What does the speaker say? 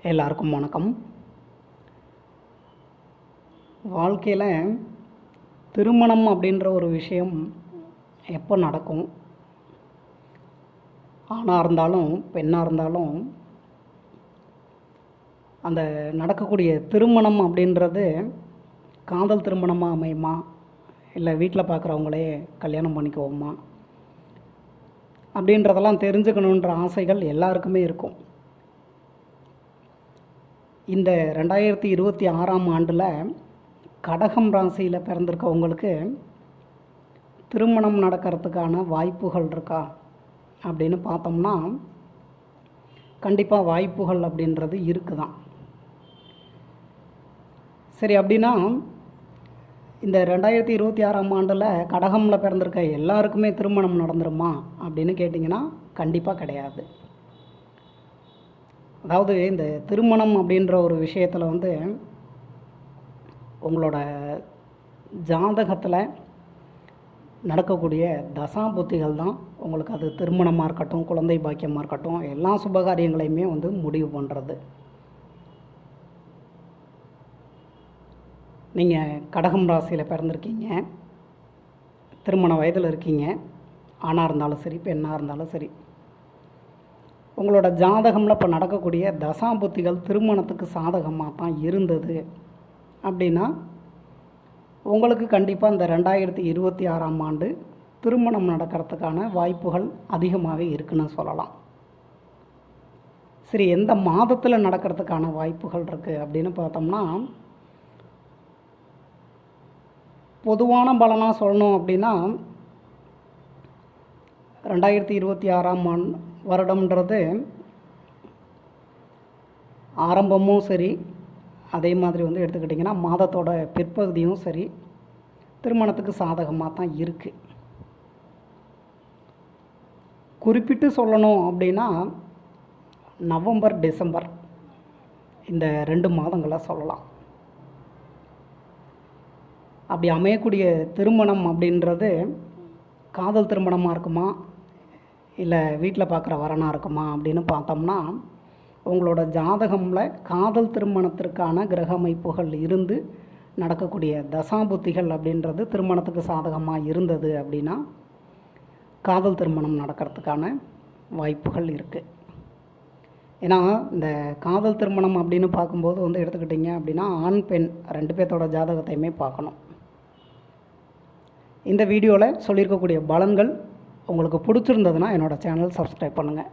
எல்லாருக்கும் வணக்கம். வாழ்க்கையில் திருமணம் அப்படின்ற ஒரு விஷயம் எப்போ நடக்கும்? ஆணாக இருந்தாலும் பெண்ணாக இருந்தாலும் அந்த நடக்கக்கூடிய திருமணம் அப்படின்றது காதல் திருமணமாக அமையுமா, இல்லை வீட்டில் பார்க்குறவங்களே கல்யாணம் பண்ணிக்குவோமா அப்படின்றதெல்லாம் தெரிஞ்சுக்கணுன்ற ஆசைகள் எல்லாருக்குமே இருக்கும். இந்த 2026ஆம் ஆண்டில் கடகம் ராசியில் பிறந்திருக்கவங்களுக்கு திருமணம் நடக்கிறதுக்கான வாய்ப்புகள் இருக்கா அப்படின்னு பார்த்தோம்னா கண்டிப்பாக வாய்ப்புகள் அப்படின்றது இருக்குதான். சரி, அப்படின்னா இந்த 2026ஆம் ஆண்டில் கடகமில் பிறந்திருக்க எல்லாருக்குமே திருமணம் நடந்துருமா அப்படின்னு கேட்டிங்கன்னா கண்டிப்பாக கிடையாது. அதாவது இந்த திருமணம் அப்படின்ற ஒரு விஷயத்தில் உங்களோட ஜாதகத்தில் நடக்கக்கூடிய தசாபுத்திகள் தான் உங்களுக்கு அது திருமணமாக இருக்கட்டும், குழந்தை பாக்கியமாக இருக்கட்டும், எல்லா சுபகாரியங்களையுமே முடிவு பண்ணுறது. நீங்கள் கடகம் ராசியில் பிறந்திருக்கீங்க, திருமண வயதில் இருக்கீங்க, ஆணாக இருந்தாலும் சரி பெண்ணாக இருந்தாலும் சரி, உங்களோட ஜாதகமில் இப்போ நடக்கக்கூடிய தசாபுத்திகள் திருமணத்துக்கு சாதகமாக தான் இருந்தது அப்படின்னா உங்களுக்கு கண்டிப்பாக இந்த 2026ஆம் ஆண்டு திருமணம் நடக்கிறதுக்கான வாய்ப்புகள் அதிகமாக இருக்குன்னு சொல்லலாம். சரி, எந்த மாதத்தில் நடக்கிறதுக்கான வாய்ப்புகள் இருக்குது அப்படின்னு பார்த்தோம்னா, பொதுவான பலனாக சொல்லணும் அப்படின்னா 2026ஆம் வருடம்ன்றது ஆரம்பமும் சரி, அதே மாதிரி எடுத்துக்கிட்டிங்கன்னா மாதத்தோட பிற்பகுதியும் சரி திருமணத்துக்கு சாதகமாக தான் இருக்குது. குறிப்பிட்டு சொல்லணும் அப்படின்னா நவம்பர் டிசம்பர் இந்த 2 மாதங்களை சொல்லலாம். அப்படி அமையக்கூடிய திருமணம் அப்படின்றது காதல் திருமணமாக இருக்குமா, இல்லை வீட்டில் பார்க்குற வரனாக இருக்குமா அப்படின்னு பார்த்தோம்னா உங்களோட ஜாதகமில் காதல் திருமணத்திற்கான கிரக அமைப்புகள் இருந்து நடக்கக்கூடிய தசாபுத்திகள் அப்படின்றது திருமணத்துக்கு சாதகமாக இருந்தது அப்படின்னா காதல் திருமணம் நடக்கிறதுக்கான வாய்ப்புகள் இருக்குது. ஏன்னா இந்த காதல் திருமணம் அப்படின்னு பார்க்கும்போது எடுத்துக்கிட்டிங்க அப்படின்னா ஆண் பெண் 2 பேர்த்தோட ஜாதகத்தையுமே பார்க்கணும். இந்த வீடியோவில் சொல்லியிருக்கக்கூடிய பலன்கள் உங்களுக்கு பிடிச்சிருந்ததுன்னா என்னோடய சேனல் சப்ஸ்கிரைப் பண்ணுங்கள்.